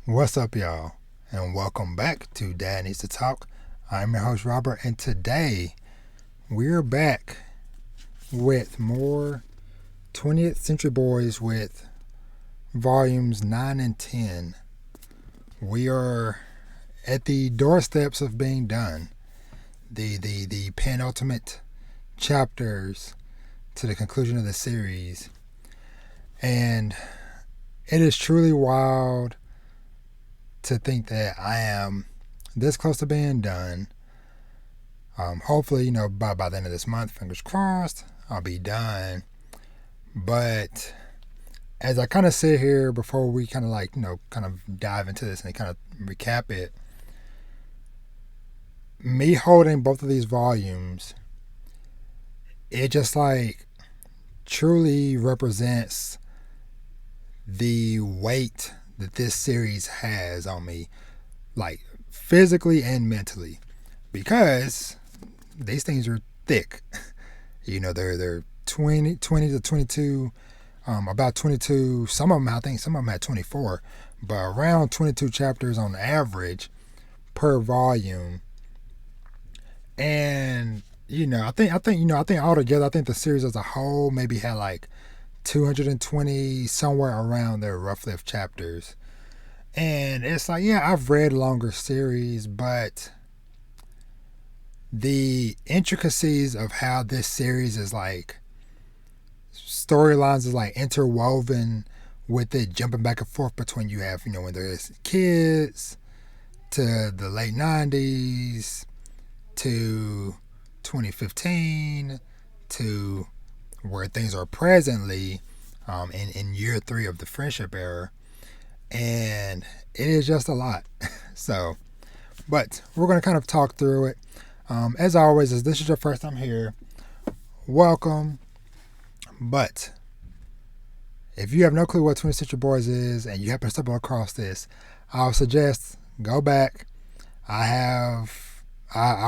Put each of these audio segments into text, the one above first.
What's up, y'all? And welcome back to Dad Needs to Talk. I'm your host, Robert, and today we're back with more 20th Century Boys with volumes 9 and 10. We are at the doorsteps of being done. The penultimate chapters to the conclusion of the series. And it is truly wild to think that I am this close to being done. Hopefully, by the end of this month, fingers crossed, I'll be done. But as I kind of sit here before we kind of dive into this and kind of recap it, me holding both of these volumes, it just truly represents the weight that this series has on me, physically and mentally, because these things are thick. They're 20 to 22, about 22. Some of them had 24, but around 22 chapters on average per volume. And I think altogether, I think the series as a whole maybe had 220 somewhere around there roughly of chapters. And it's I've read longer series, but the intricacies of how this series is storylines is interwoven with it jumping back and forth between you have, when there's kids to the late 90s to 2015 to where things are presently in year 3 of the friendship era. And it is just a lot. So, but we're going to kind of talk through it. As always, if this is your first time here, welcome. But if you have no clue what 20th Century Boys is and you happen to stumble across this, I would suggest go back. I've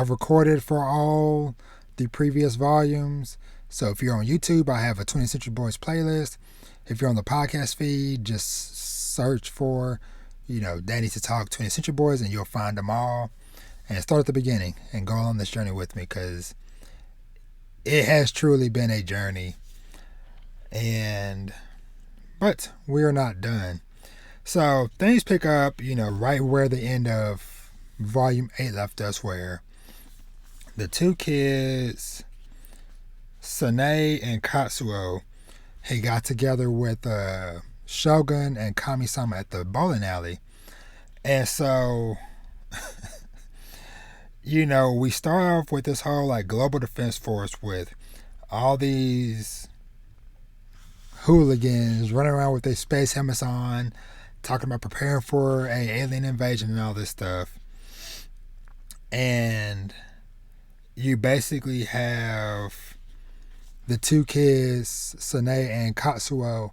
recorded for all the previous volumes. So if you're on YouTube, I have a 20th Century Boys playlist. If you're on the podcast feed, just search for, Dad Needs to Talk 20th Century Boys and you'll find them all. And start at the beginning and go on this journey with me, because it has truly been a journey. But we are not done. So things pick up, right where the end of volume 8 left us, where the two kids, Sanae and Katsuo, he got together with Shogun and Kami-sama at the bowling alley. And so, we start off with this whole global defense force with all these hooligans running around with their space helmets on, talking about preparing for an alien invasion and all this stuff. And you basically have the two kids, Sanae and Katsuo,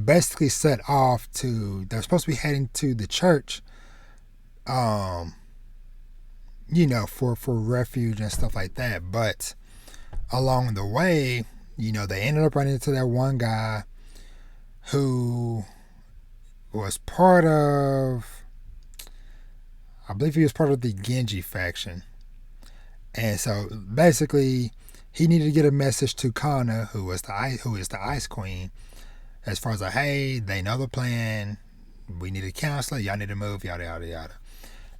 basically set off they're supposed to be heading to the church, for refuge and stuff like that. But along the way, they ended up running into that one guy who was part of, I believe he was part of the Genji faction. And so basically, he needed to get a message to Kana, who is the Ice Queen, as far as hey, they know the plan. We need a counselor. Y'all need to move. Yada yada yada.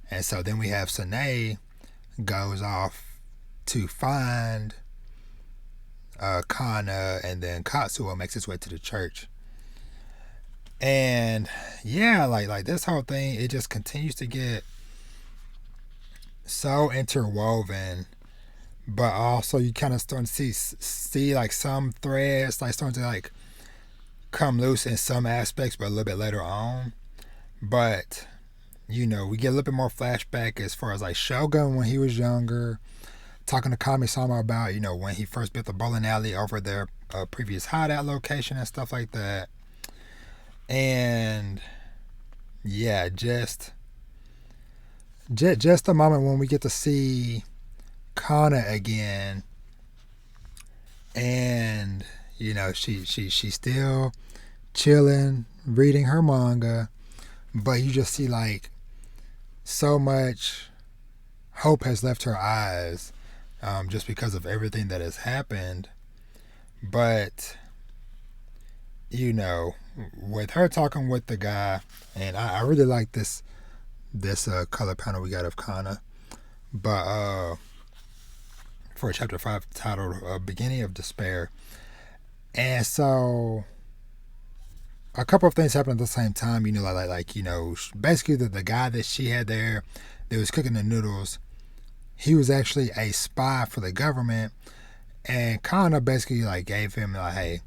And so then we have Sanae goes off to find Kana, and then Katsuo makes his way to the church. And yeah, this whole thing, it just continues to get so interwoven, but also you kind of start to see some threads starting to come loose in some aspects, but a little bit later on. But we get a little bit more flashback as far as Shogun when he was younger, talking to Kami-sama about when he first built the bowling alley over their previous hideout location and stuff like that. And yeah, just a moment when we get to see Kana again, and she's still chilling, reading her manga, but you just see like so much hope has left her eyes, just because of everything that has happened. But you know, with her talking with the guy, and I really like this color panel we got of Kana, but for chapter 5 titled "Beginning of Despair," and so a couple of things happened at the same time. You know, like you know, basically the guy that she had there that was cooking the noodles, he was actually a spy for the government, and Kana basically like gave him like, hey,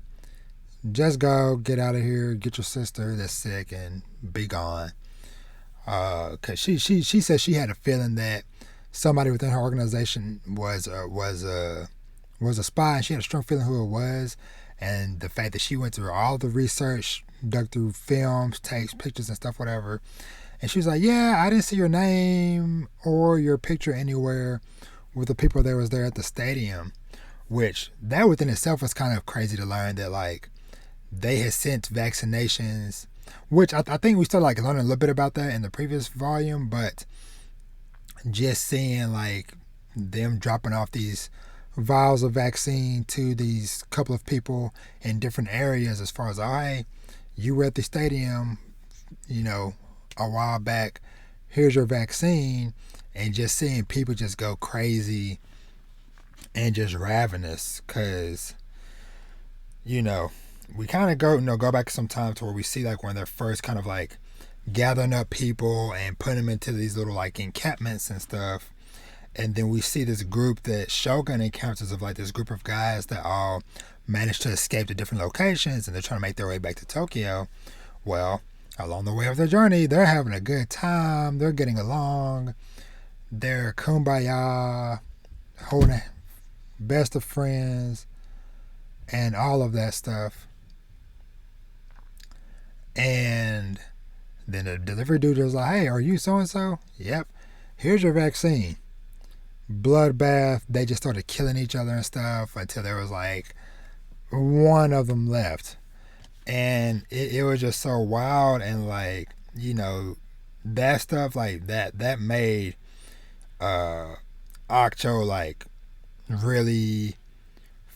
just go, get out of here, get your sister that's sick, and be gone. Cause she said she had a feeling that somebody within her organization was a spy, and she had a strong feeling who it was. And the fact that she went through all the research, dug through films, tapes, pictures, and stuff, whatever. And she was like, yeah, I didn't see your name or your picture anywhere with the people that was there at the stadium. Which, that within itself was kind of crazy to learn that, like, they had sent vaccinations, which I think we started, like, learning a little bit about that in the previous volume, but just seeing, like, them dropping off these vials of vaccine to these couple of people in different areas as far as, all right, you were at the stadium, you know, a while back, here's your vaccine, and just seeing people just go crazy and just ravenous, because, you know, we kind of go back sometimes to where we see like when they're first kind of like gathering up people and putting them into these little like encampments and stuff. And then we see this group that Shogun encounters of like this group of guys that all manage to escape to different locations and they're trying to make their way back to Tokyo. Well, along the way of their journey, they're having a good time. They're getting along. They're kumbaya, holding best of friends, and all of that stuff. And then the delivery dude was like, hey, are you so-and-so? Yep. Here's your vaccine. Bloodbath. They just started killing each other and stuff until there was like one of them left. And it was just so wild, and like, you know, that stuff like that made Akcho like really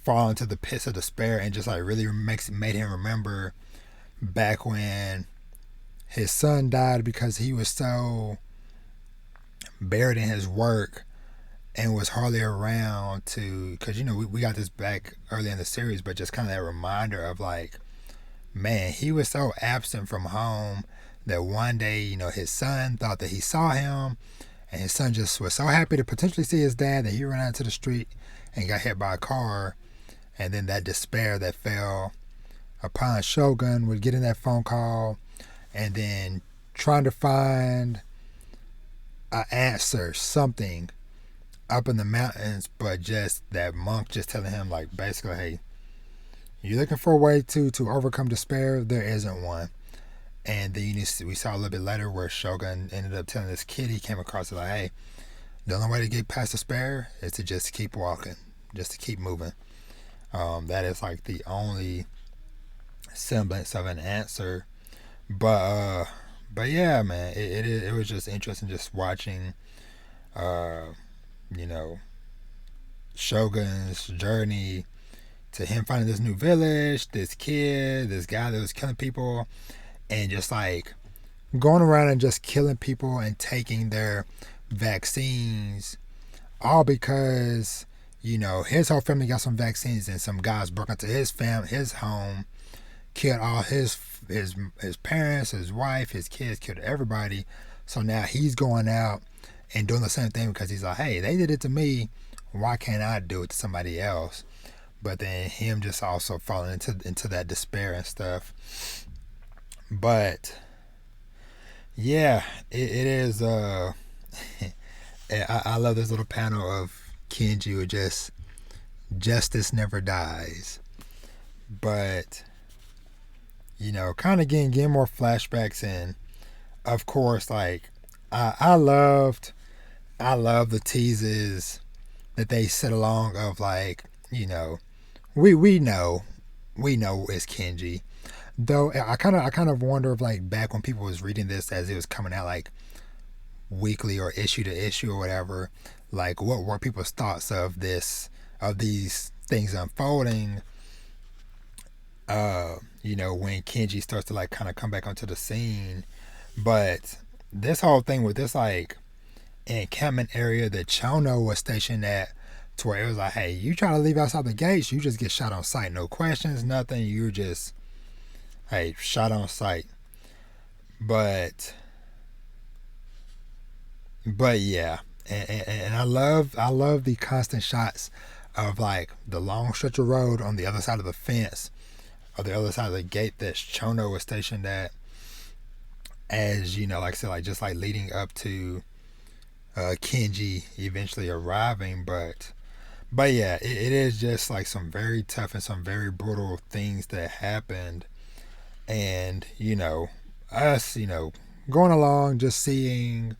fall into the pits of despair, and just like really made him remember back when his son died because he was so buried in his work and was hardly around to, because you know we got this back early in the series, but just kind of that reminder of like, man, he was so absent from home that one day, you know, his son thought that he saw him, and his son just was so happy to potentially see his dad that he ran out into the street and got hit by a car. And then that despair that fell upon Shogun with getting that phone call and then trying to find an answer, something up in the mountains, but just that monk just telling him like basically, hey, you're looking for a way to overcome despair, there isn't one. And then we saw a little bit later where Shogun ended up telling this kid he came across, like, hey, the only way to get past despair is to just keep walking, just to keep moving. That is like the only semblance of an answer. But yeah, man, it was just interesting just watching, you know, Shogun's journey to him finding this new village, this kid, this guy that was killing people, and just like going around and just killing people and taking their vaccines, all because, you know, his whole family got some vaccines and some guys broke into his home, killed all his parents, his wife, his kids, killed everybody. So now he's going out and doing the same thing because he's like, hey, they did it to me, why can't I do it to somebody else? But then him just also falling into that despair and stuff. But yeah, it is I love this little panel of Kenji with just justice never dies. But you know, kind of getting more flashbacks, and of course, like I loved the teases that they set along of like, you know, we know it's Kenji. Though I kind of wonder if like back when people was reading this as it was coming out like weekly or issue to issue or whatever, like what were people's thoughts of this, of these things unfolding, when Kenji starts to like kind of come back onto the scene. But this whole thing with this like encampment area that Chono was stationed at, to where it was like, hey, you try to leave outside the gates, you just get shot on sight. No questions, nothing. You're just, hey, shot on sight. But yeah, and I love the constant shots of like the long stretch of road on the other side of the fence or the other side of the gate that Chono was stationed at, as like I said, like just like leading up to Kenji eventually arriving. But yeah, it is just like some very tough and some very brutal things that happened. And us, going along, just seeing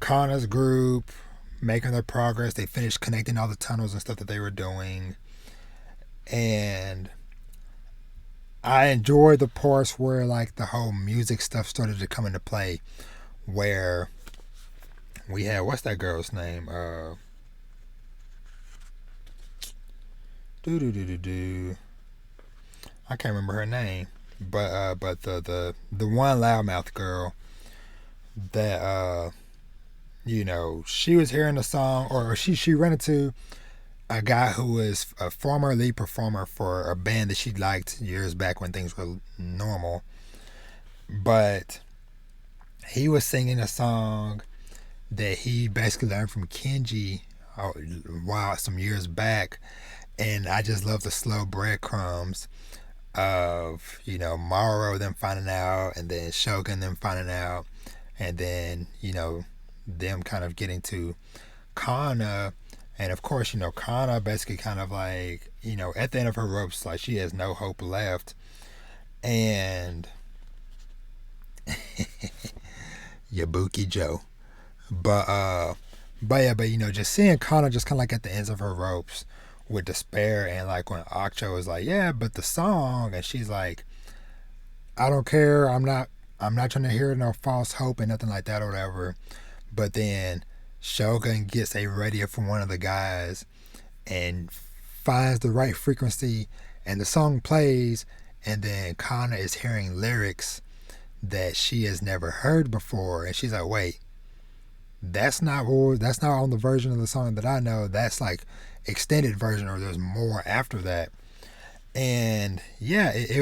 Kana's group making their progress. They finished connecting all the tunnels and stuff that they were doing. And I enjoyed the parts where like the whole music stuff started to come into play, where we had, what's that girl's name? I can't remember her name, but the one loudmouth girl that she was hearing the song, or she ran into a guy who was a former lead performer for a band that she liked years back when things were normal, but he was singing a song that he basically learned from Kenji some years back. And I just love the slow breadcrumbs of Mauro them finding out, and then Shogun them finding out, and then them kind of getting to Kana. And of course Kana basically kind of like at the end of her ropes, like she has no hope left. And Yabuki Joe. But just seeing Kana just kind of like at the ends of her ropes with despair, and like when Akcho is like, yeah, but the song, and she's like, I don't care, I'm not trying to hear no false hope and nothing like that or whatever. But then Shogun gets a radio from one of the guys and finds the right frequency, and the song plays, and then Kana is hearing lyrics that she has never heard before, and she's like, wait, that's not on the version of the song that I know. That's like extended version, or there's more after that. And yeah, it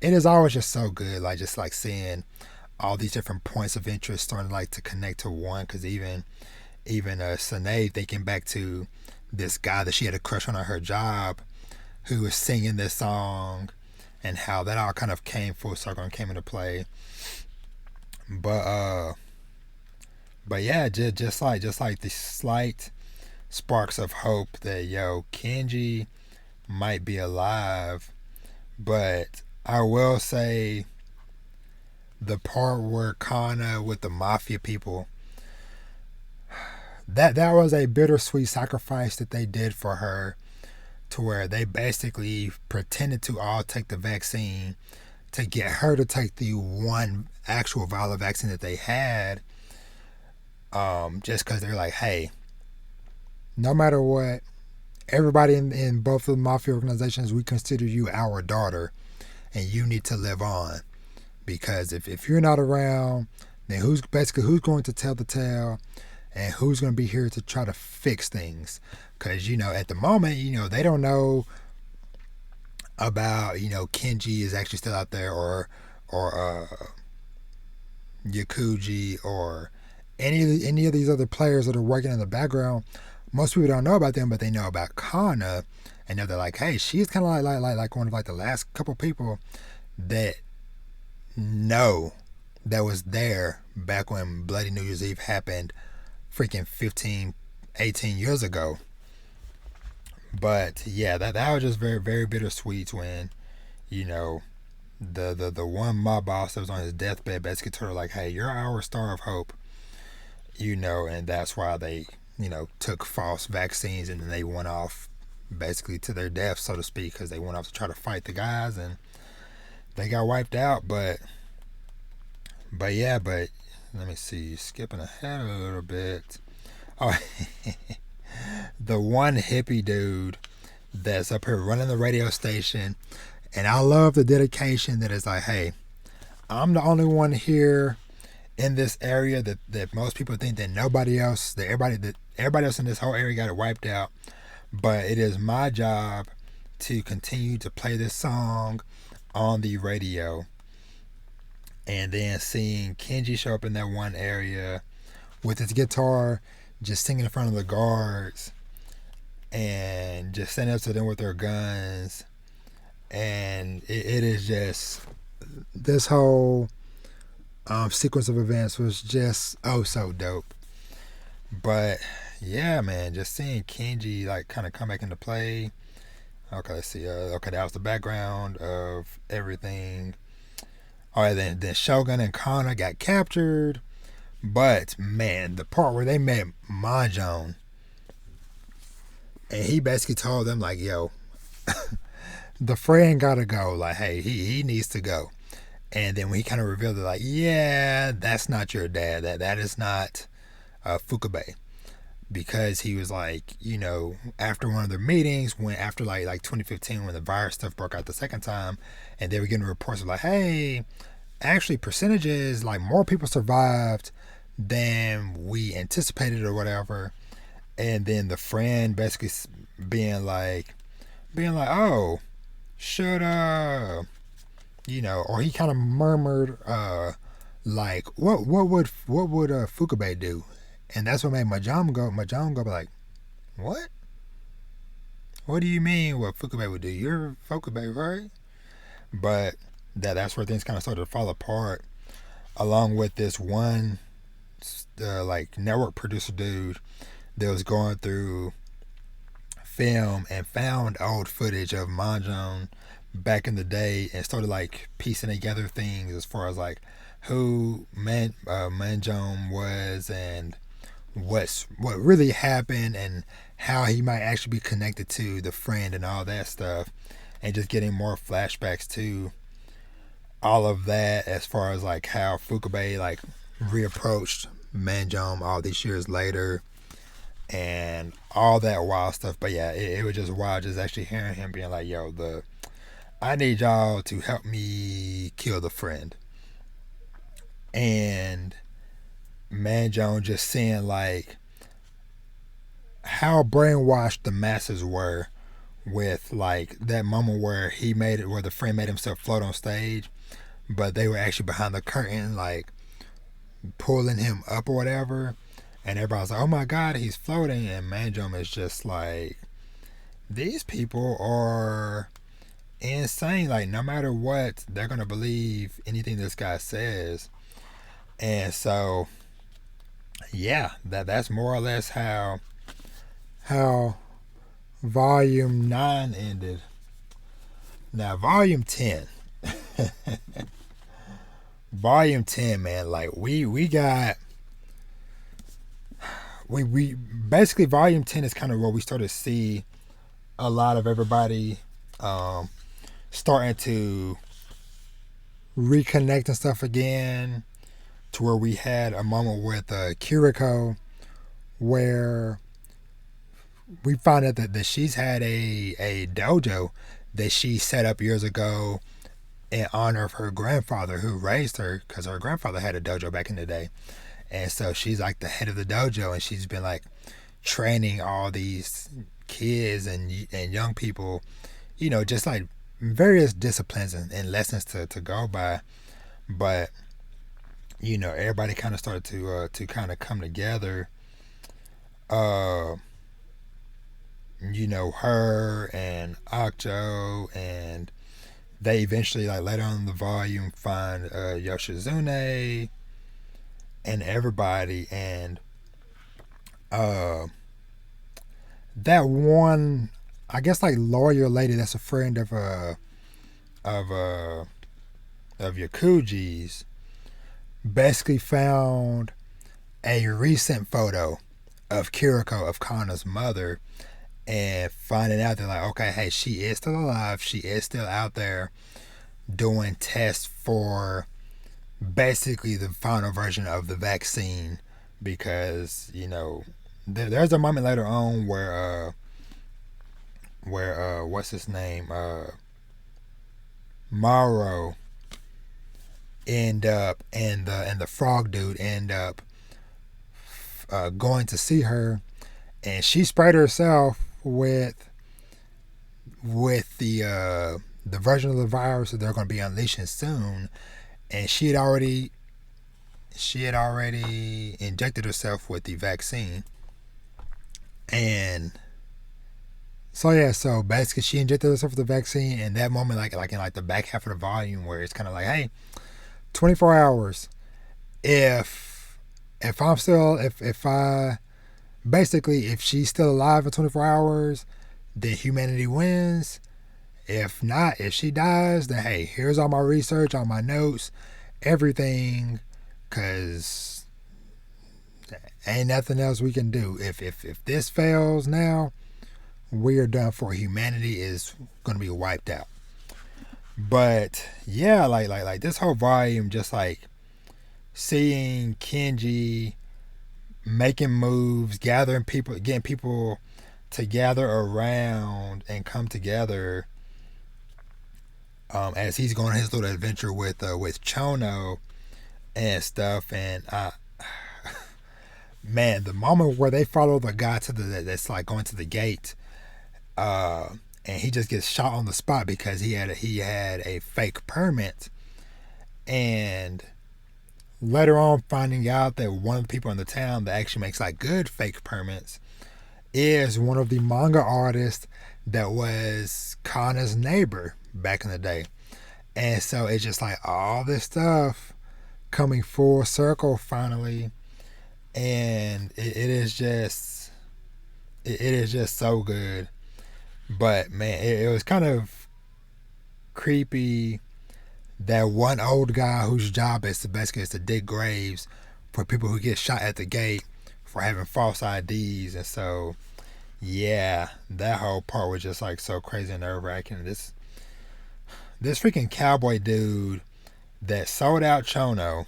is always just so good, like just like seeing all these different points of interest starting like to connect to one. Because even Sinead thinking back to this guy that she had a crush on at her job, who was singing this song, and how that all kind of came full circle and came into play. But yeah, just like the slight sparks of hope that Kenji might be alive. But I will say, the part where Kana with the mafia people, that was a bittersweet sacrifice that they did for her, to where they basically pretended to all take the vaccine to get her to take the one actual vial of vaccine that they had, just because they're like, hey, no matter what, everybody in both of the mafia organizations, we consider you our daughter, and you need to live on. Because if you're not around, then who's going to tell the tale, and who's going to be here to try to fix things? Because at the moment, they don't know about Kenji is actually still out there, or Yakuji, or any of these other players that are working in the background. Most people don't know about them, but they know about Kana, and they're like, hey, she's kind of like one of like the last couple people that know that was there back when Bloody New Year's Eve happened, freaking 15, 18 years ago. But yeah, that was just very, very bittersweet when, the one mob boss that was on his deathbed basically told her like, hey, you're our star of hope, and that's why they, took false vaccines, and then they went off basically to their death, so to speak, because they went off to try to fight the guys and they got wiped out. But yeah, but let me see, skipping ahead a little bit. Oh, the one hippie dude that's up here running the radio station, and I love the dedication that is like, hey, I'm the only one here in this area that most people think that nobody else, that everybody else in this whole area got it wiped out. But it is my job to continue to play this song on the radio. And then seeing Kenji show up in that one area with his guitar, just singing in front of the guards, and just standing up to them with their guns. And it is just, this whole sequence of events was just so dope. But yeah, man, just seeing Kenji like kind of come back into play. Okay, let's see. Okay, that was the background of everything. All right, then Shogun and Kana got captured. But man, the part where they met Mahjong, and he basically told them like, "Yo, the friend gotta go. Like, hey, he needs to go." And then when he kind of revealed it, like, "Yeah, that's not your dad. That is not Fukabe." Because he was like, you know, after one of their meetings, when after like 2015, when the virus stuff broke out the second time, and they were getting reports of like, hey, actually percentages, like more people survived than we anticipated or whatever. And then the friend basically being like, oh, shut up, you know, or he kind of murmured, like, what would Fukabe do? And that's what made Mahjong go like, what? What do you mean what Fukabe would do? You're Fukabe, right? But that's where things kind of started to fall apart, along with this one like network producer dude that was going through film and found old footage of Mahjong back in the day and started like piecing together things as far as like who Mahjong was and what really happened and how he might actually be connected to the friend and all that stuff, and just getting more flashbacks to all of that as far as like how Fukabe like reapproached Mahjong all these years later and all that wild stuff. But yeah, it was just wild just actually hearing him being like, yo, I need y'all to help me kill the friend. And Mahjong just seeing like how brainwashed the masses were with like that moment where where the friend made himself float on stage, but they were actually behind the curtain like pulling him up or whatever, and everybody's like, oh my god, he's floating. And Mahjong is just like, these people are insane. Like, no matter what, they're gonna believe anything this guy says. And so yeah, that's more or less how volume 9 ended. Now volume 10 volume 10, man, like we got we basically volume 10 is kind of where we start to see a lot of everybody starting to reconnect and stuff again, to where we had a moment with Kiriko where we found out that she's had a dojo that she set up years ago in honor of her grandfather who raised her, because her grandfather had a dojo back in the day. And so she's like the head of the dojo, and she's been like training all these kids and young people, you know, just like various disciplines and lessons to go by. But you know, everybody kind of started to kind of come together. You know, her and Akjo, and they eventually, like later on in the volume, find Yoshizune and everybody, and that one, I guess, like lawyer lady that's a friend of Yakuji's, basically found a recent photo of Kiriko, of Kana's mother, and finding out they're like, okay, hey, she is still alive. She is still out there doing tests for basically the final version of the vaccine, because there's a moment later on where what's his name, Morrow end up and the frog dude end up going to see her, and she sprayed herself with the version of the virus that they're going to be unleashing soon, and she had already injected herself with the vaccine. And so basically she injected herself with the vaccine, and that moment, like in like the back half of the volume, where it's kind of like, hey, 24 hours, if I'm still if I basically, if she's still alive in 24 hours, then humanity wins. If not, if she dies, then hey, here's all my research, all my notes, everything, because ain't nothing else we can do. If this fails now, we are done for. Humanity is going to be wiped out. But yeah, like this whole volume, just like seeing Kenji making moves, gathering people, getting people to gather around and come together, as he's going on his little adventure with Chono and stuff. And man, the moment where they follow the guy that's like going to the gate, and he just gets shot on the spot because he had a fake permit, and later on finding out that one of the people in the town that actually makes like good fake permits is one of the manga artists that was Kana's neighbor back in the day. And so it's just like all this stuff coming full circle finally, and it is just so good. But man, it was kind of creepy that one old guy whose job is to dig graves for people who get shot at the gate for having false IDs. And so yeah, that whole part was just like so crazy and nerve-wracking. This freaking cowboy dude that sold out Chono,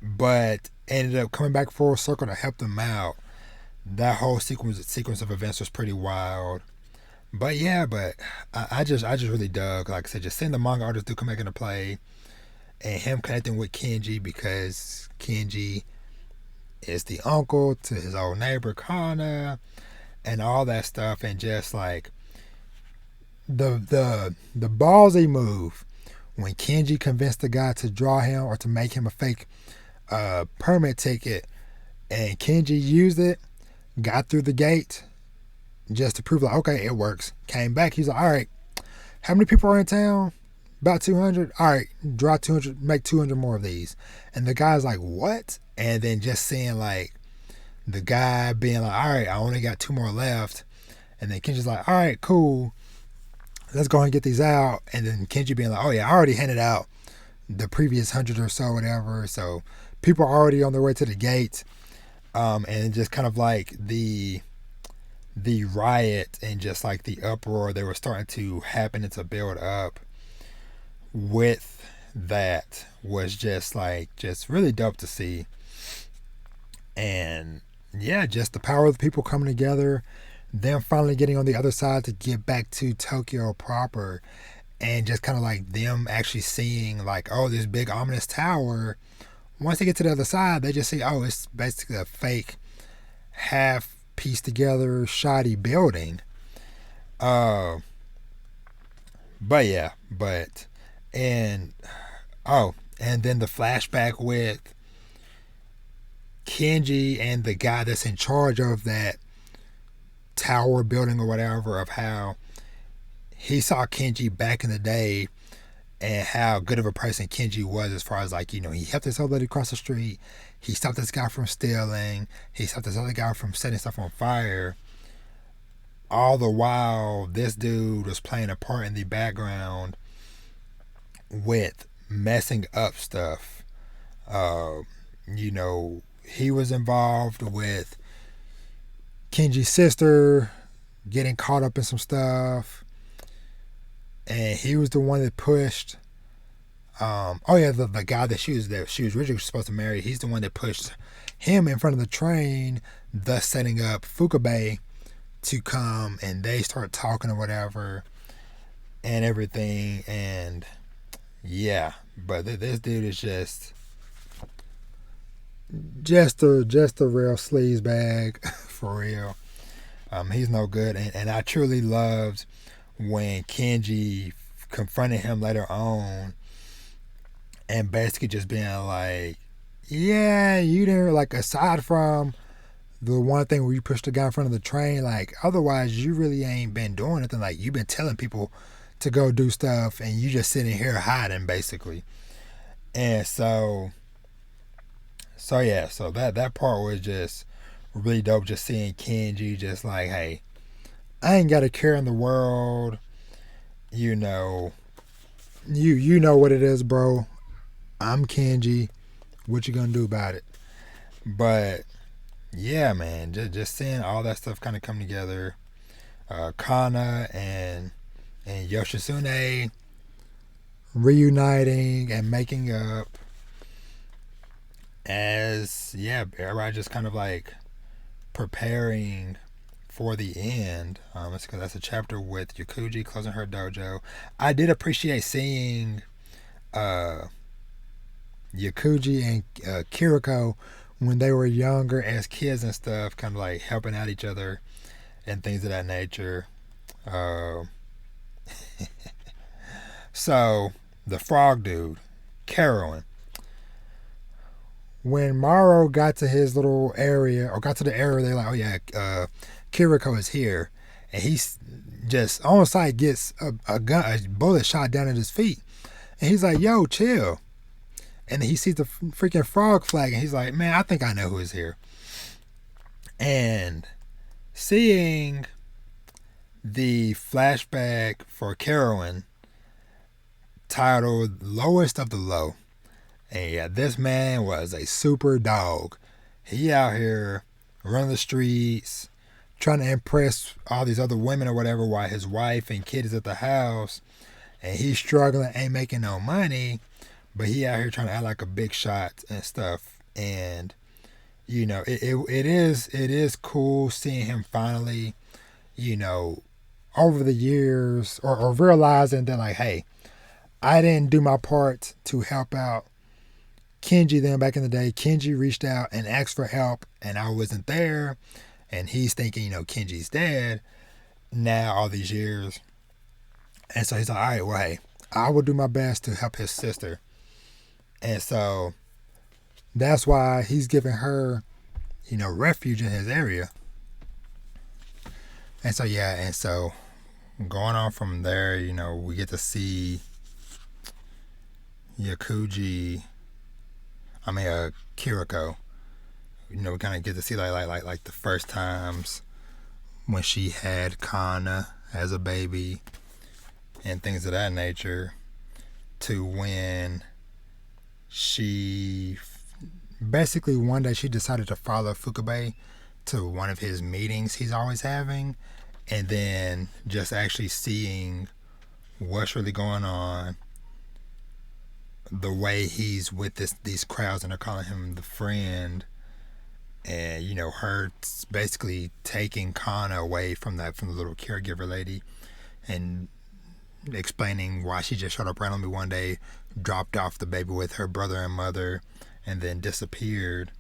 but ended up coming back full circle to help them out. That whole sequence of events was pretty wild. But yeah, I just really dug, like I said, just seeing the manga artist do come back into play, and him connecting with Kenji, because Kenji is the uncle to his old neighbor Kana, and all that stuff. And just like the ballsy move when Kenji convinced the guy to draw him or to make him a fake permit ticket, and Kenji used it, got through the gate just to prove like, okay, it works. Came back, he's like, all right, how many people are in town? About 200. All right, draw 200, make 200 more of these. And the guy's like, what? And then just seeing like the guy being like, all right, I only got 2 more left. And then Kenji's like, all right, cool, let's go ahead and get these out. And then Kenji being like, oh yeah, I already handed out the previous 100 or so, whatever. So people are already on their way to the gate. And just kind of like the riot and just like the uproar that was starting to happen and to build up with that was just really dope to see. And yeah, just the power of the people coming together, them finally getting on the other side to get back to Tokyo proper, and just kind of like them actually seeing like, oh, this big ominous tower. Once they get to the other side, they just see, oh, it's basically a fake, half pieced together, shoddy building. But and then the flashback with Kenji and the guy that's in charge of that tower building or whatever, of how he saw Kenji back in the day and how good of a person Kenji was, as far as like, he helped this old lady cross the street, he stopped this guy from stealing, he stopped this other guy from setting stuff on fire. All the while, this dude was playing a part in the background with messing up stuff. He was involved with Kenji's sister getting caught up in some stuff, and he was the one that pushed. The guy that she was originally supposed to marry, he's the one that pushed him in front of the train, thus setting up Fukabe to come, and they start talking or whatever and everything. And yeah, but this dude is just a real sleaze bag for real. He's no good, and I truly loved when Kenji confronted him later on and basically just being like, yeah, you didn't, like, aside from the one thing where you pushed the guy in front of the train, like, otherwise you really ain't been doing anything. Like, you've been telling people to go do stuff and you just sitting here hiding, basically. And so that part was just really dope, just seeing Kenji just like, hey, I ain't got a care in the world, you know what it is, bro. I'm Kenji. What you gonna do about it? But yeah, man, just seeing all that stuff kind of come together. Kana and Yoshitsune reuniting and making up, as everybody just kind of like preparing for the end. It's because that's a chapter with Yakuji closing her dojo. I did appreciate seeing Yakuji and Kiriko when they were younger as kids and stuff, kind of like helping out each other and things of that nature. So the frog dude, Carolyn, when Maro got to his little area, or got to the area, they're like, oh yeah, Kiriko is here, and he's just on sight gets a bullet shot down at his feet, and he's like, yo, chill. And he sees the freaking frog flag, and he's like, man, I think I know who is here. And seeing the flashback for Carolyn titled Lowest of the Low. And yeah, this man was a super dog. He out here running the streets, trying to impress all these other women or whatever, while his wife and kid is at the house. And he's struggling, ain't making no money. But he out here trying to act like a big shot and stuff. And, you know, it is cool seeing him finally, you know, over the years, or realizing that, like, hey, I didn't do my part to help out Kenji then back in the day. Kenji reached out and asked for help, and I wasn't there. And he's thinking, you know, Kenji's dead now all these years. And so he's like, all right, well, hey, I will do my best to help his sister. And so that's why he's giving her, you know, refuge in his area. And so going on from there, you know, we get to see Kiriko. You know, we kind of get to see like the first times when she had Kana as a baby and things of that nature, to when she basically one day she decided to follow Fukabe to one of his meetings he's always having, and then just actually seeing what's really going on, the way he's with these crowds and they're calling him the friend, and you know, her basically taking Kana away from the little caregiver lady and explaining why she just showed up randomly one day, dropped off the baby with her brother and mother, and then disappeared.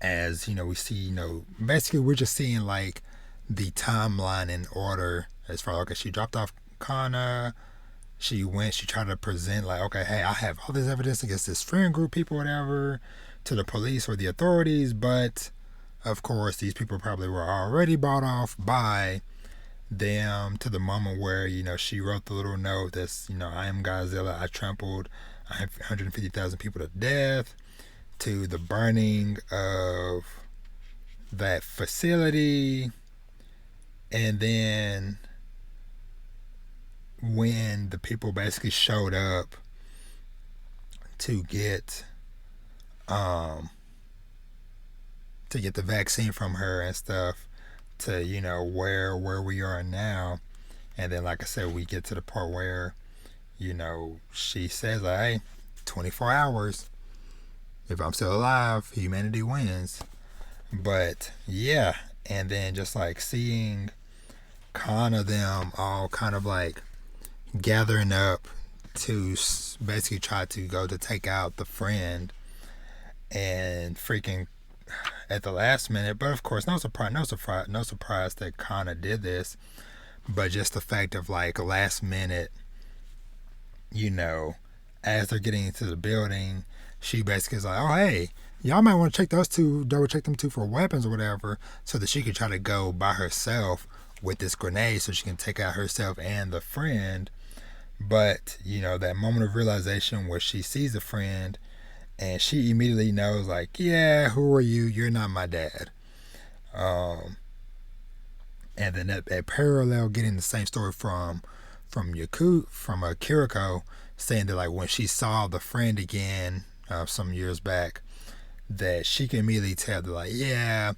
As you know, we see, you know, basically we're just seeing like the timeline in order, as far, okay, she dropped off Kana, she tried to present like, okay, hey, I have all this evidence against this friend group people, whatever, to the police or the authorities, but of course these people probably were already bought off by them, to the moment where, you know, she wrote the little note that's, you know, I am Godzilla, I trampled 150,000 people to death, to the burning of that facility. And then when the people basically showed up to get to get the vaccine from her and stuff to, you know, where we are now. And then, like I said, we get to the part where, you know, she says, like, hey, 24 hours. If I'm still alive, humanity wins. But yeah, and then just like seeing kind of them all kind of like gathering up to basically try to go to take out the friend, and freaking at the last minute. But of course, no surprise that Kana did this. But just the fact of like last minute, you know, as they're getting into the building, she basically is like, oh hey, y'all might want to check those two, double check them two for weapons or whatever, so that she could try to go by herself with this grenade so she can take out herself and the friend. But, you know, that moment of realization where she sees the friend and she immediately knows, like, yeah, who are you? You're not my dad. And then that parallel getting the same story from Kiriko, saying that like when she saw the friend again some years back, that she can immediately tell that like, yeah,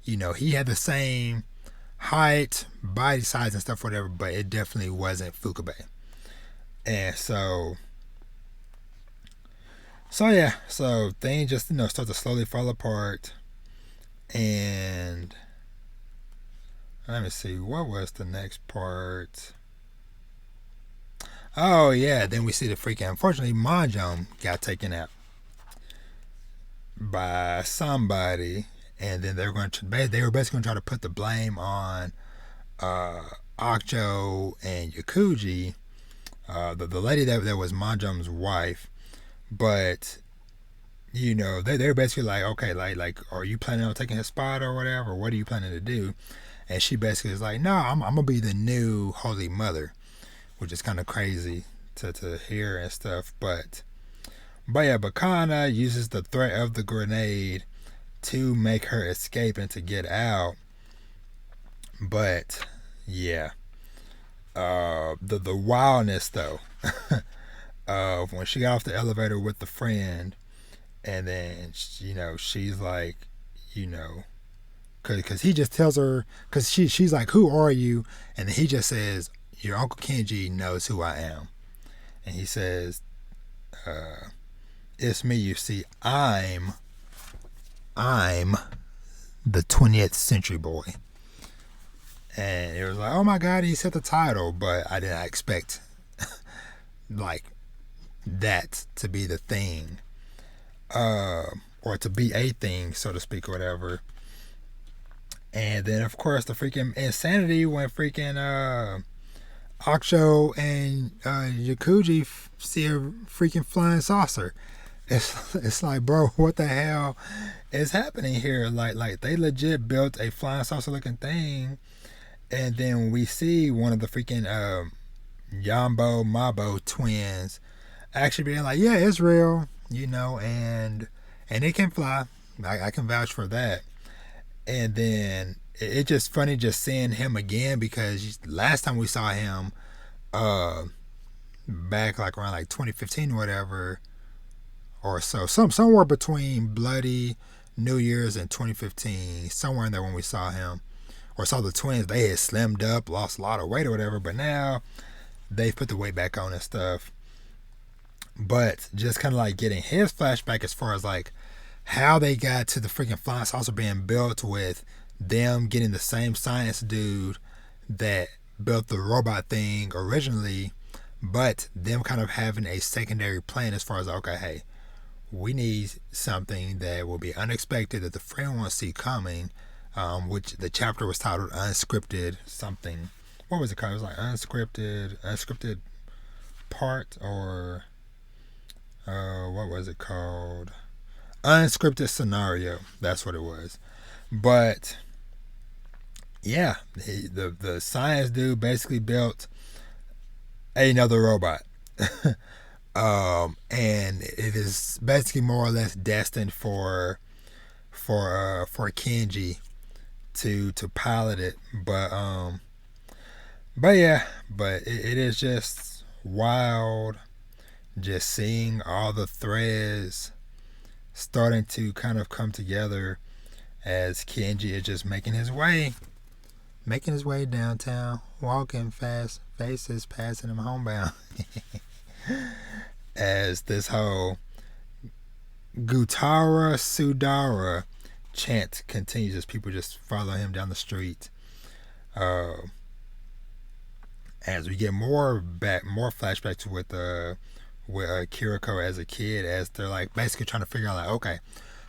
you know, he had the same height, body size and stuff, whatever, but it definitely wasn't Fukabe. And so yeah, so things just, you know, start to slowly fall apart. And let me see, what was the next part? Oh yeah, then we see the freaking, unfortunately, Mahjong got taken out by somebody, and then they were basically going to try to put the blame on Akcho and Yakuji, the lady that was Mahjong's wife. But, you know, they're basically like, okay, like, are you planning on taking his spot or whatever? What are you planning to do? And she basically is like, no, I'm going to be the new Holy Mother, which is kind of crazy to hear and stuff. But yeah, Bakana uses the threat of the grenade to make her escape and to get out. But yeah, the wildness though of when she got off the elevator with the friend, and then, you know, she's like, you know, because he just tells her, because she's like, who are you? And then he just says, your Uncle Kenji knows who I am. And he says, it's me, you see, I'm the 20th century boy. And it was like, oh my god, he said the title, but I did not expect like that to be the thing, or to be a thing, so to speak, or whatever. And then of course the freaking insanity when freaking Aksho and Yakuji see a freaking flying saucer. It's like, bro, what the hell is happening here? Like they legit built a flying saucer looking thing, and then we see one of the freaking Yambo Mabo twins actually being like, yeah, it's real, you know, and it can fly. I can vouch for that. And then it's just funny just seeing him again, because last time we saw him back like around like 2015 or whatever, or so, somewhere between Bloody New Year's and 2015, somewhere in there when we saw him or saw the twins. They had slimmed up, lost a lot of weight or whatever, but now they've put the weight back on and stuff. But just kind of like getting his flashback as far as like how they got to the freaking flying saucer being built, with them getting the same science dude that built the robot thing originally, but them kind of having a secondary plan as far as, okay, hey, we need something that will be unexpected that the friend won't see coming, which the chapter was titled Unscripted something. What was it called? It was like unscripted part, or what was it called? Unscripted scenario. That's what it was. But yeah, the science dude basically built another robot. And it is basically more or less destined for Kenji to pilot it. But yeah, but it is just wild, just seeing all the threads starting to kind of come together, as Kenji is just making his way downtown, walking fast, faces passing him homebound. As this whole Gutara Sudara chant continues as people just follow him down the street. As we get more flashbacks with Kiriko as a kid, as they're like basically trying to figure out like, okay,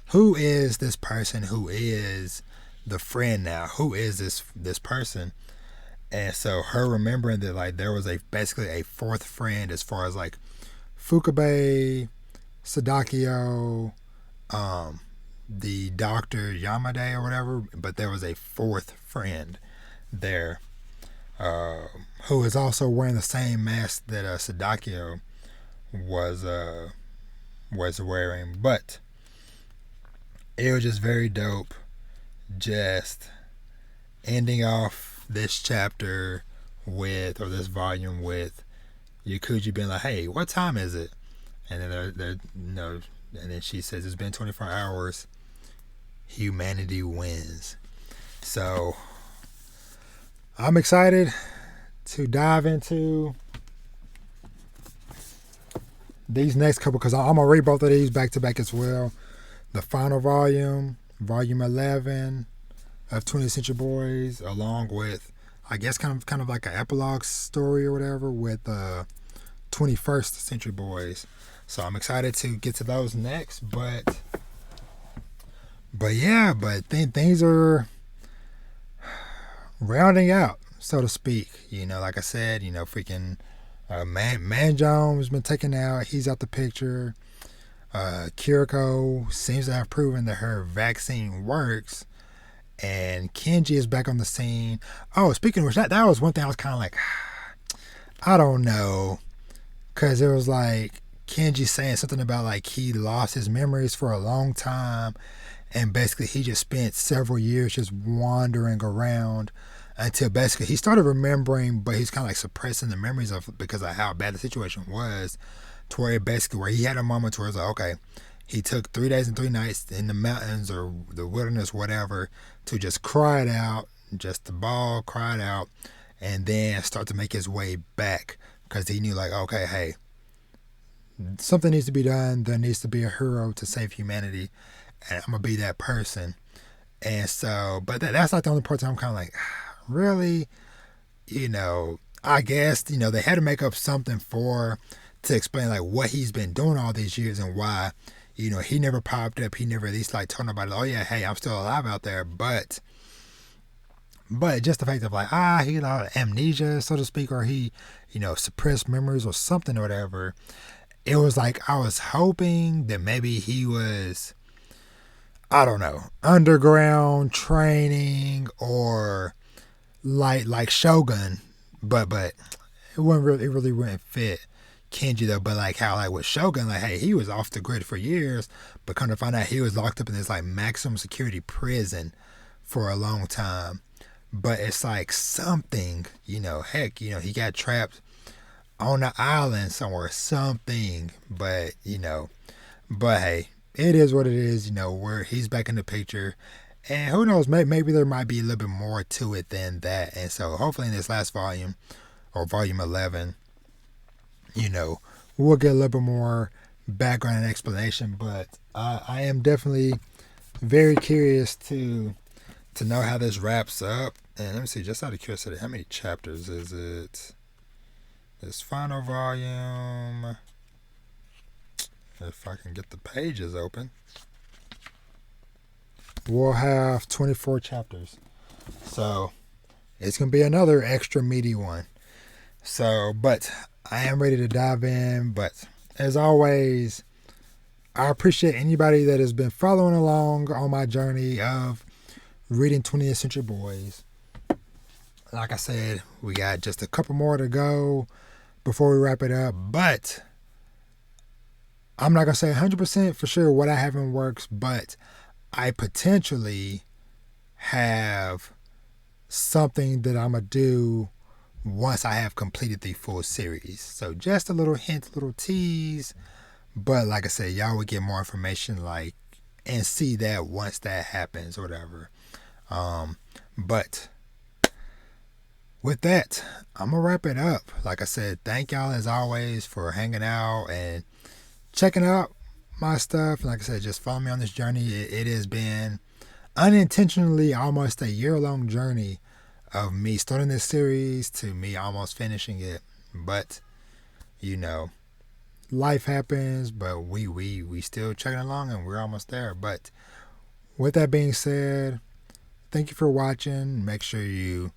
who is this person? Who is the friend now? Who is this person? And so her remembering that like there was basically a fourth friend as far as like Fukabe, Sadakio, the Dr. Yamade or whatever, but there was a fourth friend there who is also wearing the same mask that Sadakio was wearing. But it was just very dope, just ending off this chapter with, or this volume with, Yakuji being like, hey, what time is it? And then they're and then she says it's been 24 hours. Humanity wins. So I'm excited to dive into these next couple, because I'm gonna read both of these back to back as well. The final volume, volume 11 of 20th Century Boys, along with, I guess, kind of like an epilogue story or whatever with 21st Century Boys. So I'm excited to get to those next, but things are rounding out, so to speak. Like I said, freaking Man Jones been taken out. He's out the picture. Kiriko seems to have proven that her vaccine works, and Kenji is back on the scene. Oh, speaking of which, that was one thing I was kind of like, I don't know, because it was like Kenji saying something about like he lost his memories for a long time, and basically he just spent several years just wandering around until basically he started remembering, but he's kind of like suppressing the memories of, because of how bad the situation was, to where he had a moment where it's like, okay, he took 3 days and 3 nights in the mountains or the wilderness, whatever, to just cry it out, just the ball, cry it out, and then start to make his way back, because he knew like, okay, hey, something needs to be done. There needs to be a hero to save humanity, and I'm gonna be that person. And so, but that's like the only part that I'm kind of like, really, I guess, they had to make up something to explain like what he's been doing all these years and why, he never popped up. He never at least like told nobody, oh yeah, hey, I'm still alive out there. But just the fact of like, he had amnesia, so to speak, or he, suppressed memories or something or whatever. It was like, I was hoping that maybe he was, I don't know, underground training or like Shogun, but it really wouldn't fit Kenji though. But like how like with Shogun, like, hey, he was off the grid for years, but come to find out he was locked up in this like maximum security prison for a long time. But it's like something, heck, he got trapped on the island somewhere, something. But hey, it is what it is. Where he's back in the picture. And who knows, maybe there might be a little bit more to it than that. And so hopefully in this last volume, or volume 11, we'll get a little bit more background and explanation. But I am definitely very curious to know how this wraps up. And let me see, just out of curiosity, how many chapters is it? This final volume, if I can get the pages open, we'll have 24 chapters. So it's going to be another extra meaty one. So, but I am ready to dive in. But as always, I appreciate anybody that has been following along on my journey of reading 20th Century Boys. Like I said, we got just a couple more to go before we wrap it up. But I'm not going to say 100% for sure what I have in works, but I potentially have something that I'm going to do once I have completed the full series. So just a little hint, little tease. But like I said, y'all will get more information like and see that once that happens or whatever. But with that, I'm gonna wrap it up. Like I said, thank y'all as always for hanging out and checking out my stuff. And like I said, just follow me on this journey. It has been unintentionally almost a year-long journey of me starting this series to me almost finishing it. But you know, life happens, but we still chugging along and we're almost there. But with that being said, thank you for watching. Make sure you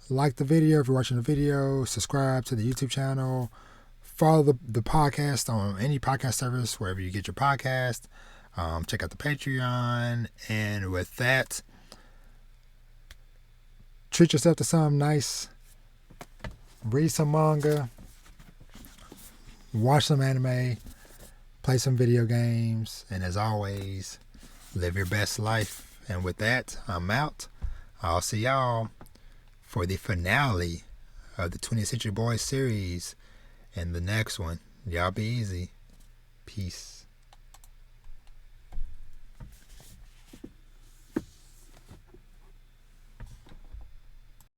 like the video if you're watching the video, subscribe to the YouTube channel, follow the podcast on any podcast service wherever you get your podcast. Check out the Patreon, and with that, treat yourself to something nice. Read some manga, watch some anime, play some video games, and as always, live your best life. And with that, I'm out. I'll see y'all for the finale of the 20th Century Boys series and the next one. Y'all be easy. Peace.